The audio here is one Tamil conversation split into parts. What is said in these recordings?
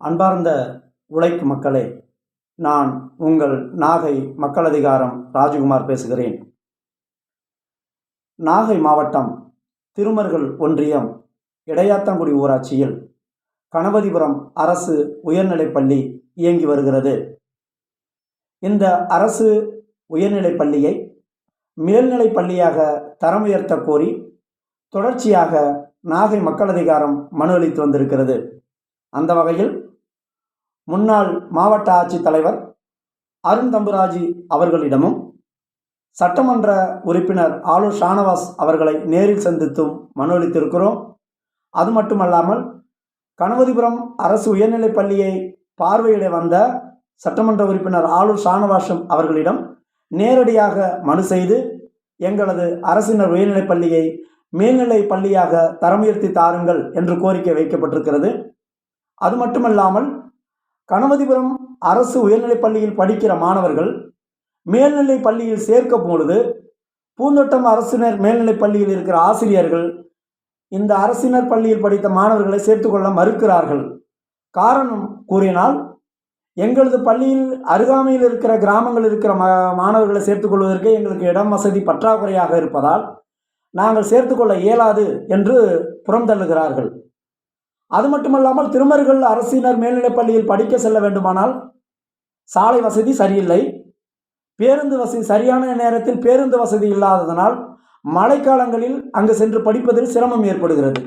அன்பார்ந்த உழைக்கும் மக்களே, நான் உங்கள் நாகை மக்கள் அதிகாரம் ராஜகுமார் பேசுகிறேன். நாகை மாவட்டம் திருமருகல் ஒன்றியம் இடையாத்தங்குடி ஊராட்சியில் கணபதிபுரம் அரசு உயர்நிலைப்பள்ளி இயங்கி வருகிறது. இந்த அரசு உயர்நிலைப்பள்ளியை மேல்நிலைப் பள்ளியாக தரம் உயர்த்த கோரி தொடர்ச்சியாக நாகை மக்கள் அதிகாரம் மனு அளித்து வந்திருக்கிறது. அந்த வகையில் முன்னாள் மாவட்ட ஆட்சித்தலைவர் அருண் தம்புராஜி அவர்களிடமும் சட்டமன்ற உறுப்பினர் ஆலூர் ஷானவாஸ் அவர்களை நேரில் சந்தித்தும் மனு அளித்திருக்கிறோம். அது மட்டுமல்லாமல் கணபதிபுரம் அரசு உயர்நிலைப் பள்ளியை பார்வையிட வந்த சட்டமன்ற உறுப்பினர் ஆலூர் ஷானவாஸ் அவர்களிடம் நேரடியாக மனு செய்து எங்களது அரசினர் உயர்நிலைப் பள்ளியை மேல்நிலை பள்ளியாக தரம் உயர்த்தி தாருங்கள் என்று கோரிக்கை வைக்கப்பட்டிருக்கிறது. அது மட்டுமல்லாமல் கணபதிபுரம் அரசு உயர்நிலைப் பள்ளியில் படிக்கிற மாணவர்கள் மேல்நிலை பள்ளியில் சேர்க்கும் பொழுது பூந்தோட்டம் அரசினர் மேல்நிலைப் பள்ளியில் இருக்கிற ஆசிரியர்கள் இந்த அரசினர் பள்ளியில் படித்த மாணவர்களை சேர்த்துக்கொள்ள மறுக்கிறார்கள். காரணம் கூறினால், எங்களது பள்ளியில் அருகாமையில் இருக்கிற கிராமங்கள் இருக்கிற மாணவர்களை சேர்த்துக்கொள்வதற்கு எங்களுக்கு இடம் வசதி பற்றாக்குறையாக இருப்பதால் நாங்கள் சேர்த்துக்கொள்ள இயலாது என்று புறம் தள்ளுகிறார்கள். அது மட்டுமல்லாமல் திருமருகல் அரசினர் மேல்நிலைப் பள்ளியில் படிக்க செல்ல வேண்டுமானால் சாலை வசதி சரியில்லை, பேருந்து வசதி சரியான நேரத்தில் பேருந்து வசதி இல்லாததனால் மழைக்காலங்களில் அங்கு சென்று படிப்பதில் சிரமம் ஏற்படுகிறது.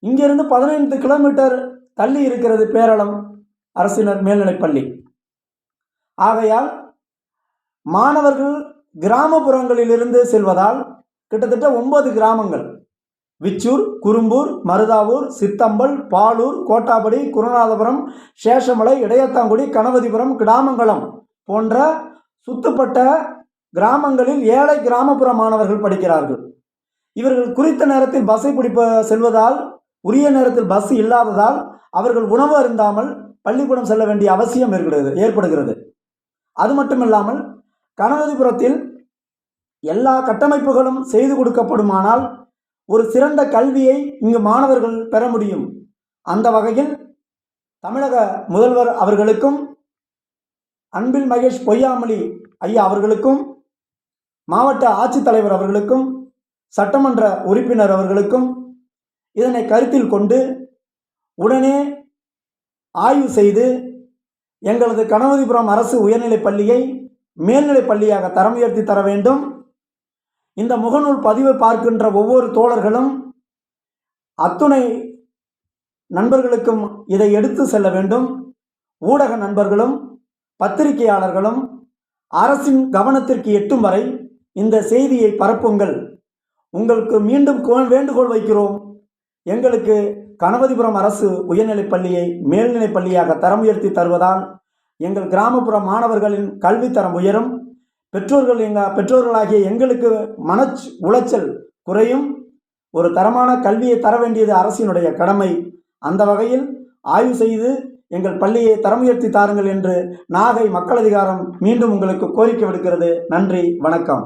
இங்கிருந்து 15 கிலோமீட்டர் தள்ளி இருக்கிறது பேரளம் அரசினர் மேல்நிலைப் பள்ளி. ஆகையால் மாணவர்கள் கிராமப்புறங்களிலிருந்து செல்வதால் கிட்டத்தட்ட 9 கிராமங்கள் விச்சூர், குறும்பூர், மருதாவூர், சித்தம்பல், பாலூர், கோட்டாபடி, குருநாதபுரம், சேஷமலை, இடையத்தாங்குடி, கணபதிபுரம், கிடாமங்கலம் போன்ற சுத்துப்பட்ட கிராமங்களில் ஏழை கிராமப்புற மாணவர்கள் படிக்கிறார்கள். இவர்கள் குறித்த நேரத்தில் பஸ்ஸை செல்வதால் உரிய நேரத்தில் பஸ் இல்லாததால் அவர்கள் உணவு அருந்தாமல் பள்ளிக்கூடம் செல்ல வேண்டிய அவசியம் ஏற்படுகிறது. அது மட்டுமில்லாமல் கணபதிபுரத்தில் எல்லா கட்டமைப்புகளும் செய்து கொடுக்கப்படுமானால் ஒரு சிறந்த கல்வியை இங்கு மாணவர்கள் பெற முடியும். அந்த வகையில் தமிழக முதல்வர் அவர்களுக்கும் அன்பில் மகேஷ் பொய்யாமொழி ஐயா அவர்களுக்கும் மாவட்ட ஆட்சித்தலைவர் அவர்களுக்கும் சட்டமன்ற உறுப்பினர் அவர்களுக்கும் இதனை கருத்தில் கொண்டு உடனே ஆய்வு செய்து எங்களது கணபதிபுரம் அரசு உயர்நிலைப் பள்ளியை மேல்நிலைப் பள்ளியாக தரம் உயர்த்தி தர வேண்டும். இந்த முகநூல் பதிவை பார்க்கின்ற ஒவ்வொரு தோழர்களும் அத்துணை நண்பர்களுக்கும் இதை எடுத்து செல்ல வேண்டும். ஊடக நண்பர்களும் பத்திரிகையாளர்களும் அரசின் கவனத்திற்கு எட்டும் வரை இந்த செய்தியை பரப்புங்கள். உங்களுக்கு மீண்டும் வேண்டுகோள் வைக்கிறோம். எங்களுக்கு கணபதிபுரம் அரசு உயர்நிலைப் பள்ளியை மேல்நிலைப் பள்ளியாக தரம் உயர்த்தி தருவதால் எங்கள் கிராமப்புற மாணவர்களின் கல்வித்தரம் உயரும். பெற்றோர்களாகிய எங்களுக்கு மன உளைச்சல் குறையும். ஒரு தரமான கல்வியை தர வேண்டியது அரசினுடைய கடமை. அந்த வகையில் ஆய்வு செய்து எங்கள் பள்ளியை தரம் உயர்த்தி தாருங்கள் என்று நாகை மக்கள் அதிகாரம் மீண்டும் உங்களுக்கு கோரிக்கை விடுக்கிறது. நன்றி, வணக்கம்.